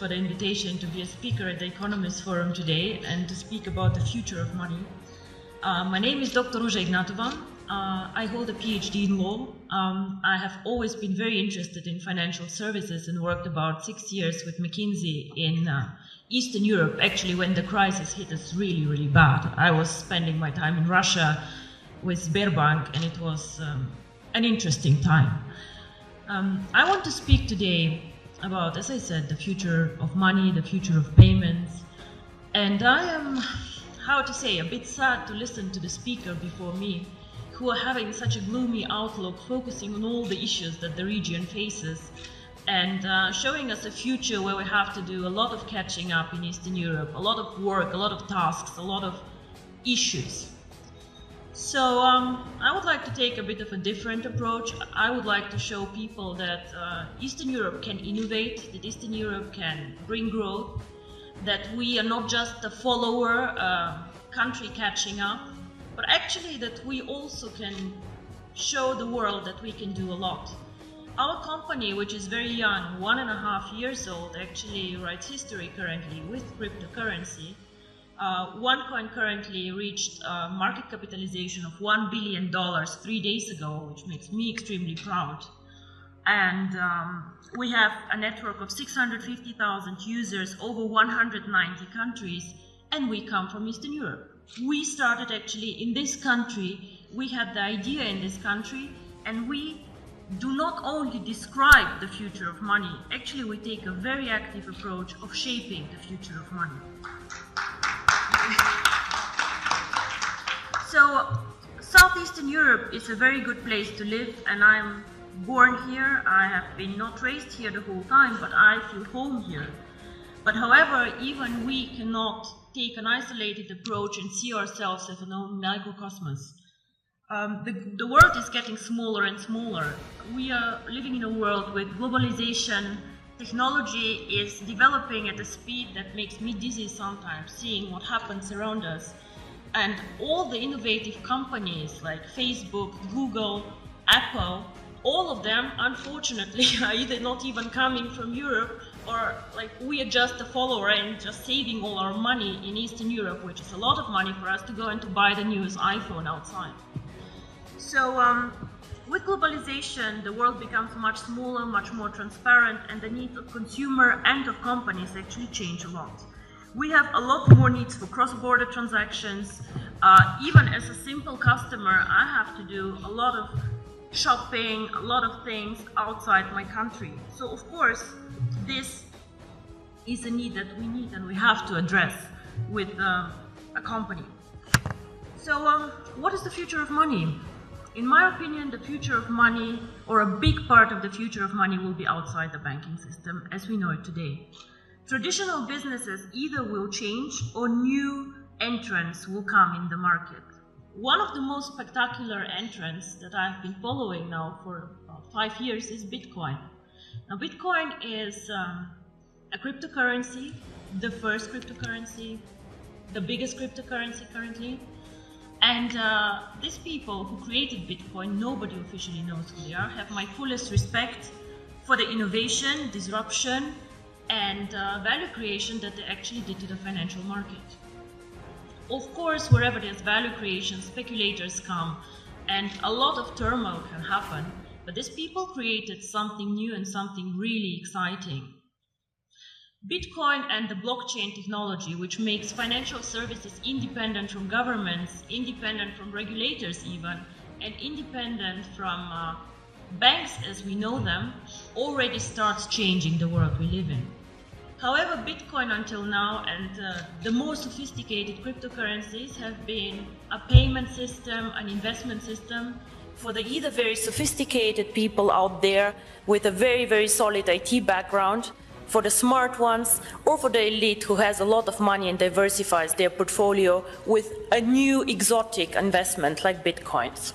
for the invitation to be a speaker at the Economist Forum today and to speak about the future of money. My name is Dr. Ruja Ignatova. I hold a Ph.D. in law. I have always been very interested in financial services and worked about 6 years with McKinsey in Eastern Europe, actually when the crisis hit us really, really bad. I was spending my time in Russia with Sberbank, and it was an interesting time. I want to speak today about, as I said, the future of money, the future of payments, and I am, how to say, a bit sad to listen to the speaker before me, who are having such a gloomy outlook, focusing on all the issues that the region faces, and showing us a future where we have to do a lot of catching up in Eastern Europe, a lot of work, a lot of tasks, a lot of issues. So I would like to take a bit of a different approach. I would like to show people that Eastern Europe can innovate, that Eastern Europe can bring growth, that we are not just a follower country catching up, but actually that we also can show the world that we can do a lot. Our company, which is very young, 1.5 years old, actually writes history currently with cryptocurrency. OneCoin currently reached a market capitalization of $1 billion 3 days ago, which makes me extremely proud. And we have a network of 650,000 users over 190 countries, and we come from Eastern Europe. We started actually in this country, we had the idea in this country, and we do not only describe the future of money, actually we take a very active approach of shaping the future of money. So, Southeastern Europe is a very good place to live, and I'm born here. I have been not raised here the whole time, but I feel home here. But however, even we cannot take an isolated approach and see ourselves as an own microcosmos. The world is getting smaller and smaller. We are living in a world with globalization. Technology is developing at a speed that makes me dizzy sometimes, seeing what happens around us. And all the innovative companies like Facebook, Google, Apple, all of them, unfortunately, are either not even coming from Europe, or like we are just a follower and just saving all our money in Eastern Europe, which is a lot of money for us to go and to buy the newest iPhone outside. So with globalization, the world becomes much smaller, much more transparent, and the needs of consumer and of companies actually change a lot. We have a lot more needs for cross-border transactions. Even as a simple customer, I have to do a lot of shopping, a lot of things outside my country. So of course, this is a need that we need and we have to address with a company. So what is the future of money? In my opinion, the future of money, or a big part of the future of money, will be outside the banking system as we know it today. Traditional businesses either will change or new entrants will come in the market. One of the most spectacular entrants that I've been following now for about 5 years is Bitcoin. Now, Bitcoin is a cryptocurrency, the first cryptocurrency, the biggest cryptocurrency currently. And these people who created Bitcoin, nobody officially knows who they are, have my fullest respect for the innovation, disruption, and value creation that they actually did to the financial market. Of course, wherever there's value creation, speculators come, and a lot of turmoil can happen, but these people created something new and something really exciting. Bitcoin and the blockchain technology, which makes financial services independent from governments, independent from regulators even, and independent from banks as we know them, already starts changing the world we live in. However, Bitcoin until now and the more sophisticated cryptocurrencies have been a payment system, an investment system for the either very sophisticated people out there with a very, very solid IT background, for the smart ones, or for the elite who has a lot of money and diversifies their portfolio with a new exotic investment like Bitcoins.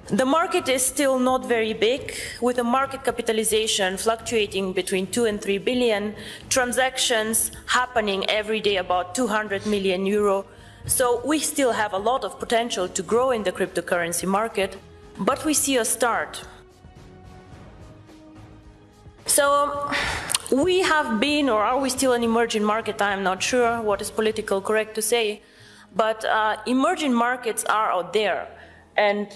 The market is still not very big, with a market capitalization fluctuating between 2 and 3 billion, transactions happening every day about 200 million euro. So we still have a lot of potential to grow in the cryptocurrency market, but we see a start. So We have been, or are we still an emerging market? I'm not sure what is politically correct to say, but emerging markets are out there. And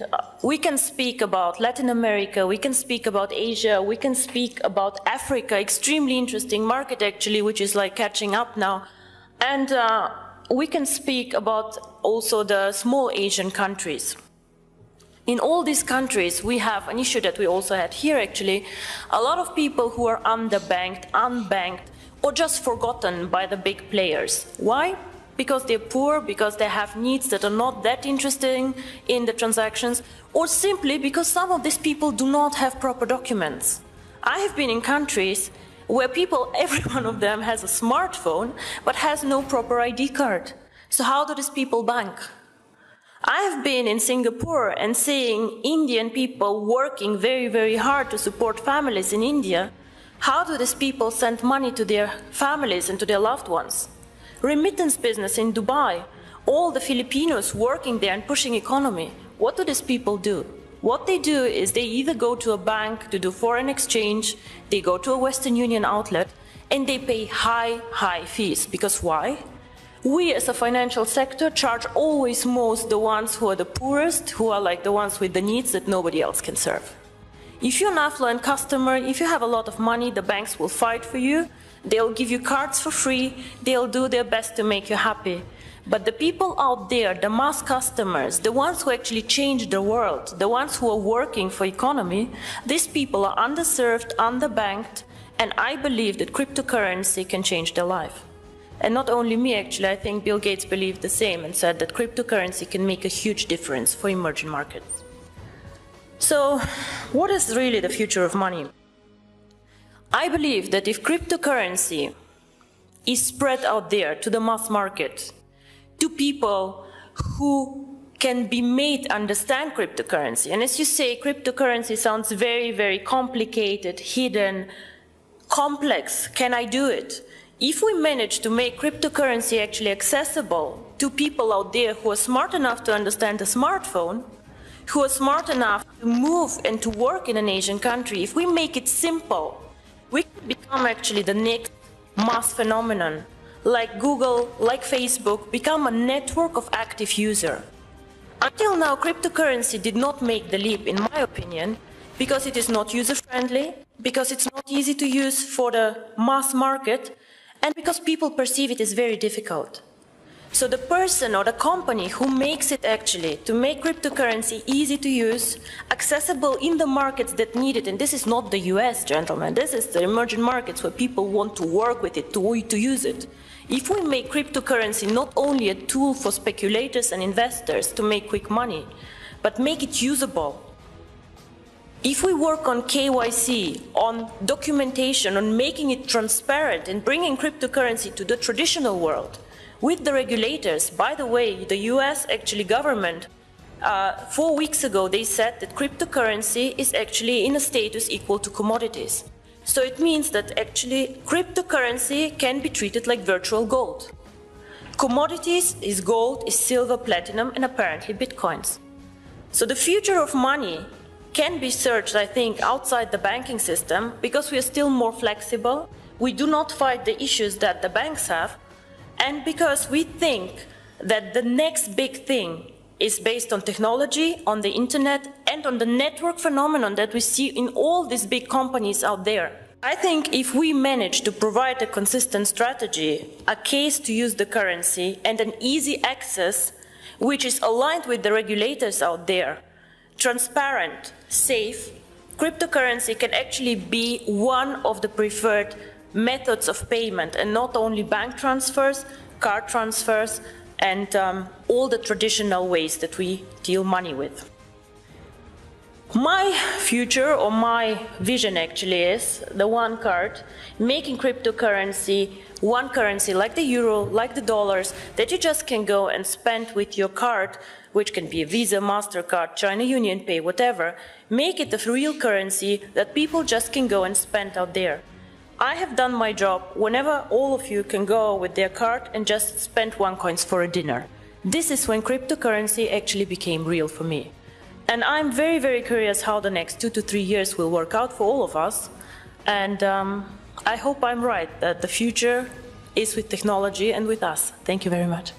we can speak about Latin America, we can speak about Asia, we can speak about Africa, extremely interesting market actually, which is like catching up now. And we can speak about also the small Asian countries. In all these countries, we have an issue that we also had here actually, a lot of people who are underbanked, unbanked, or just forgotten by the big players. Why? Because they're poor, because they have needs that are not that interesting in the transactions, or simply because some of these people do not have proper documents. I have been in countries where people, every one of them has a smartphone, but has no proper ID card. So how do these people bank? I have been in Singapore and seeing Indian people working very, very hard to support families in India. How do these people send money to their families and to their loved ones? Remittance business in Dubai, all the Filipinos working there and pushing economy. What do these people do? What they do is they either go to a bank to do foreign exchange, they go to a Western Union outlet, and they pay high fees. Because why? We as a financial sector charge always most the ones who are the poorest, who are like the ones with the needs that nobody else can serve. If you're an affluent customer, if you have a lot of money, the banks will fight for you. They'll give you cards for free, they'll do their best to make you happy. But the people out there, the mass customers, the ones who actually change the world, the ones who are working for economy, these people are underserved, underbanked, and I believe that cryptocurrency can change their life. And not only me, actually, I think Bill Gates believed the same and said that cryptocurrency can make a huge difference for emerging markets. So, what is really the future of money? I believe that if cryptocurrency is spread out there to the mass market, to people who can be made understand cryptocurrency, and as you say, cryptocurrency sounds very, very complicated, hidden, complex. Can I do it? If we manage to make cryptocurrency actually accessible to people out there who are smart enough to understand a smartphone, who are smart enough to move and to work in an Asian country, if we make it simple, we could become actually the next mass phenomenon, like Google, like Facebook, become a network of active users. Until now, cryptocurrency did not make the leap, in my opinion, because it is not user-friendly, because it's not easy to use for the mass market, and because people perceive it as very difficult. So the person or the company who makes it actually to make cryptocurrency easy to use, accessible in the markets that need it, and this is not the US, gentlemen, this is the emerging markets where people want to work with it, to use it. If we make cryptocurrency not only a tool for speculators and investors to make quick money, but make it usable, if we work on KYC, on documentation, on making it transparent and bringing cryptocurrency to the traditional world, with the regulators, by the way, the US actually government, 4 weeks ago, they said that cryptocurrency is actually in a status equal to commodities. So it means that actually cryptocurrency can be treated like virtual gold. Commodities is gold, is silver, platinum, and apparently bitcoins. So the future of money can be searched, I think, outside the banking system because we are still more flexible. We do not fight the issues that the banks have. And because we think that the next big thing is based on technology, on the internet, and on the network phenomenon that we see in all these big companies out there. I think if we manage to provide a consistent strategy, a case to use the currency, and an easy access, which is aligned with the regulators out there, transparent, safe, cryptocurrency can actually be one of the preferred methods of payment, and not only bank transfers, card transfers, and all the traditional ways that we deal money with. My future, or my vision actually, is the one card, making cryptocurrency one currency like the euro, like the dollars, that you just can go and spend with your card, which can be a Visa, MasterCard, China Union Pay, whatever. Make it a real currency that people just can go and spend out there. I have done my job whenever all of you can go with their card and just spend OneCoins for a dinner. This is when cryptocurrency actually became real for me. And I'm very, very curious how the next 2 to 3 years will work out for all of us. And I hope I'm right that the future is with technology and with us. Thank you very much.